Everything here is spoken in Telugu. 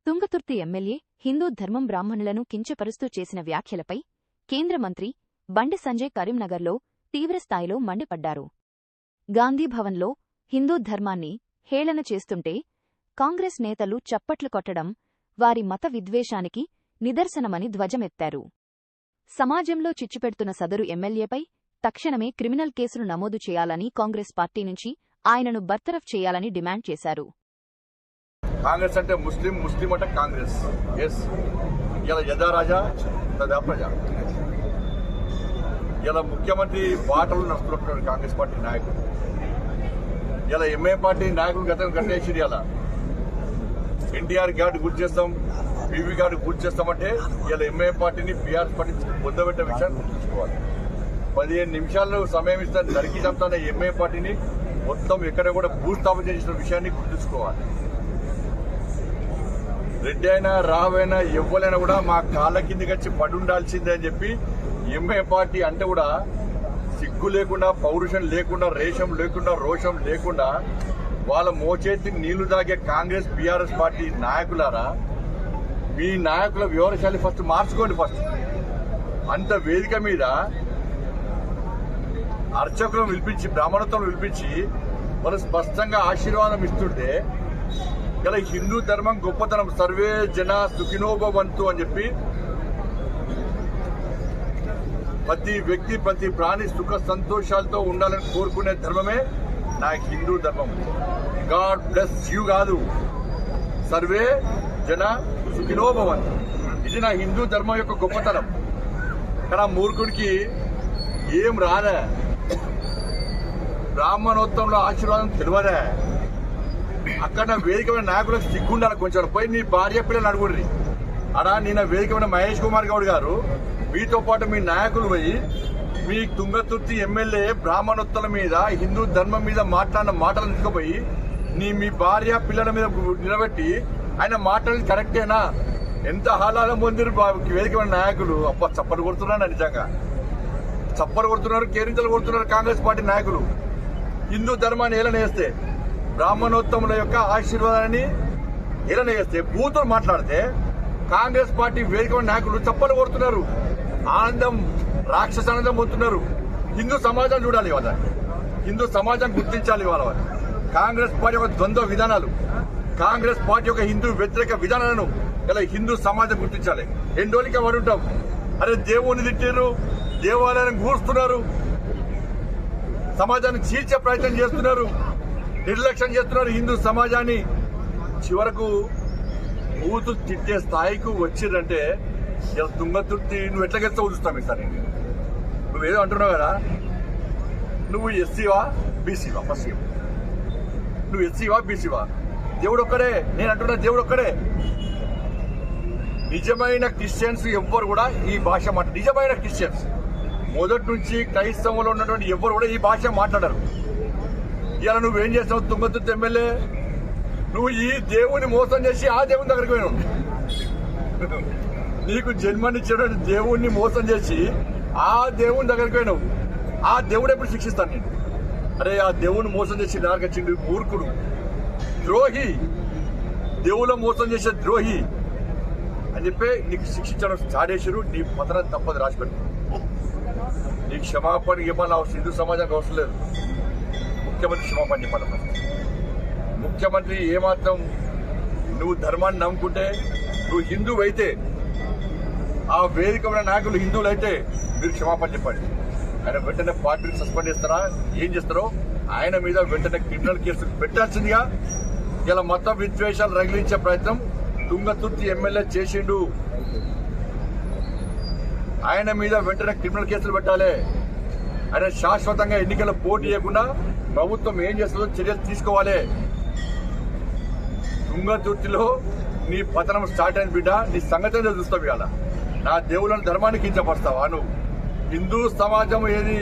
తుంగతుర్తి ఎమ్మెల్యే హిందూ ధర్మం బ్రాహ్మణులను కించపరుస్తూ చేసిన వ్యాఖ్యలపై కేంద్ర మంత్రి బండి సంజయ్ కరీంనగర్లో తీవ్రస్థాయిలో మండిపడ్డారు. గాంధీభవన్లో హిందూ ధర్మాన్ని హేళన చేస్తుంటే కాంగ్రెస్ నేతలు చప్పట్లు కొట్టడం వారి మత విద్వేషానికి నిదర్శనమని ధ్వజమెత్తారు. సమాజంలో చిచ్చుపెడుతున్న సదరు ఎమ్మెల్యేపై తక్షణమే క్రిమినల్ కేసులు నమోదు చేయాలని కాంగ్రెస్ పార్టీ నుంచి ఆయనను బర్తరఫ్ చేయాలని డిమాండ్ చేశారు. కాంగ్రెస్ అంటే ముస్లిం అంటే కాంగ్రెస్. ఎస్, ఇలా యథా రాజా తదా ప్రజా. ఇలా ముఖ్యమంత్రి బాటలు నడుస్తున్నటువంటి కాంగ్రెస్ పార్టీ నాయకులు, ఇలా ఎంఏ పార్టీ నాయకులు గతం కట్టేసి ఇలా ఎన్టీఆర్ గార్డు గుర్తు చేస్తాం, పీవీ గార్డు గుర్తు చేస్తామంటే ఇలా ఎంఏ పార్టీని బీఆర్ఎస్ పార్టీ పొందబెట్టే విషయాన్ని గుర్తుంచుకోవాలి. 15 నిమిషాలు సమయం ఇస్తాను నరికి చంపుతానే ఎంఏ పార్టీని మొత్తం ఎక్కడ కూడా భూస్థాపన చేసిన విషయాన్ని గుర్తుంచుకోవాలి. రెడ్డి అయినా రావైనా ఎవ్వరైనా కూడా మా కాళ్ళ కిందికి వచ్చి పడుండాల్సిందే అని చెప్పి ఎంఏ పార్టీ అంటే కూడా సిగ్గు లేకుండా, పౌరుషం లేకుండా, రేషం లేకుండా, రోషం లేకుండా వాళ్ళ మోచేతికి నీళ్లు తాగే కాంగ్రెస్ బీఆర్ఎస్ పార్టీ నాయకులారా, మీ నాయకుల వివరశాలి ఫస్ట్ మార్చుకోండి. ఫస్ట్ అంత వేదిక మీద అర్చకులను పిలిపించి, బ్రాహ్మణత్వం పిలిపించి వాళ్ళు స్పష్టంగా ఆశీర్వాదం ఇస్తుంటే ఇలా హిందూ ధర్మం గొప్పతనం, సర్వే జన సుఖినోభవంతు అని చెప్పి ప్రతి వ్యక్తి, ప్రతి ప్రాణి సుఖ సంతోషాలతో ఉండాలని కోరుకునే ధర్మమే నా హిందూ ధర్మం. గాడ్ బ్లెస్ యూ కాదు, సర్వే జన సుఖినోభవంతు. ఇది నా హిందూ ధర్మం యొక్క గొప్పతనం. కానీ మూర్ఖుడికి ఏం రాలే, బ్రాహ్మణోత్సవంలో ఆశీర్వాదం తెలియదే. అక్కడ వేదికమైన నాయకులకు సిగ్గుండాలి కొంచెం. పోయి నీ భార్య పిల్లలు అడుగుర్రి. అలా నిన్న వేదికమైన మహేష్ కుమార్ గౌడ్ గారు మీతో పాటు మీ నాయకులు పోయి మీ తుంగతుర్తి ఎమ్మెల్యే బ్రాహ్మణోత్సవం మీద, హిందూ ధర్మం మీద మాట్లాడిన మాటలు తీసుకుపోయి మీ భార్య పిల్లల మీద నిలబెట్టి ఆయన మాట్లాడేది కరెక్టేనా? ఎంత హాలాలం పొందిరు వేదికమైన నాయకులు. అబ్బా, చప్పలు కొడుతున్నారు, నిజంగా చప్పలు కొడుతున్నారు, కేరింతలు కొడుతున్నారు కాంగ్రెస్ పార్టీ నాయకులు. హిందూ ధర్మాన్ని ఏలన చేస్తే, బ్రాహ్మణోత్తముల యొక్క ఆశీర్వాదాన్ని ఏలన చేస్తే, బూతులు మాట్లాడితే కాంగ్రెస్ పార్టీ వేదికమైన నాయకులు చప్పలు కొడుతున్నారు, ఆనందం, రాక్షస ఆనందం పొందుతున్నారు. హిందూ సమాజం చూడాలి, వాళ్ళ హిందూ సమాజం గుర్తించాలి. వాళ్ళ కాంగ్రెస్ పార్టీ యొక్క ద్వంద్వ విధానాలు, కాంగ్రెస్ పార్టీ యొక్క హిందూ వ్యతిరేక విధానాలను ఇలా హిందూ సమాజం గుర్తించాలి. ఎన్ని రోజులకి వాడు ఉంటాం. అరే, దేవుణ్ణి తిట్టారు, దేవాలయాన్ని కూరుస్తున్నారు, సమాజాన్ని చీల్చే ప్రయత్నం చేస్తున్నారు, నిర్లక్ష్యం చేస్తున్నారు హిందూ సమాజాన్ని. చివరకు బూతు తిట్టే స్థాయికి వచ్చిందంటే ఇలా తుంగతుర్తి నువ్వు ఎట్లా గెలుస్తావు చూస్తాం. ఈసారి నువ్వేదో అంటున్నావు కదా, నువ్వు ఎస్సీవా బీసీవా? ఫస్ట్ నువ్వు ఎస్సీవా బీసీవా? దేవుడు ఒక్కడే. నేను అంటున్నా, దేవుడు ఒక్కడే. నిజమైన క్రిస్టియన్స్ ఎవ్వరు కూడా ఈ భాష నిజమైన క్రిస్టియన్స్ మొదటి నుంచి క్రైస్తవంలో ఉన్నటువంటి ఎవ్వరు కూడా ఈ భాష మాట్లాడరు. ఇలా నువ్వేం చేస్తావు తుంగతుర్తి ఎమ్మెల్యే? నువ్వు ఈ దేవుని మోసం చేసి ఆ దేవుని దగ్గరికి పోయినావు. నీకు జన్మనిచ్చినటువంటి దేవుణ్ణి మోసం చేసి ఆ దేవుని దగ్గరికి పోయినావు. ఆ దేవుడు ఎప్పుడు శిక్షిస్తాను నేను? అరే, ఆ దేవుని మోసం చేసి నాగచ్చిండు మూర్ఖుడు, ద్రోహి, దేవుల మోసం చేసే ద్రోహి అని చెప్పి నీకు శిక్షించడం స్టార్ట్ చేసారు. నీ పతనం తప్పదు, రాసిపెట్టు. నీకు క్షమాపణ ఇవ్వాలని అవసరం హిందూ సమాజానికి అవసరం లేదు. ముఖ్యమంత్రి క్షమాపణ చెప్పాలి. ముఖ్యమంత్రి ఏమాత్రం నువ్వు ధర్మాన్ని నమ్ముకుంటే, నువ్వు హిందువు అయితే, ఆ వేదికమైన నాయకులు హిందువులు అయితే మీరు క్షమాపణ చెప్పండి. ఆయన వెంటనే పార్టీని సస్పెండ్ చేస్తారా, ఏం చేస్తారో ఆయన మీద వెంటనే క్రిమినల్ కేసు పెట్టాల్సిందిగా ఇలా మత విద్వేషాలు రగిలించే ప్రయత్నం తుంగతుర్తి ఎమ్మెల్యే చేసిండు. ఆయన మీద వెంటనే క్రిమినల్ కేసులు పెట్టాలి. ఆయన శాశ్వతంగా ఎన్నికల పోటీ చేయకుండా ప్రభుత్వం ఏం చేస్తుందో చర్యలు తీసుకోవాలి. తుంగతుర్తిలో నీ పతనం స్టార్ట్ అయిన బిడ్డ, నీ సంగతి చూస్తావు. ఇవాళ నా దేవుళ్ళని ధర్మాన్ని కించపరుస్తావా నువ్వు? హిందూ సమాజం ఏది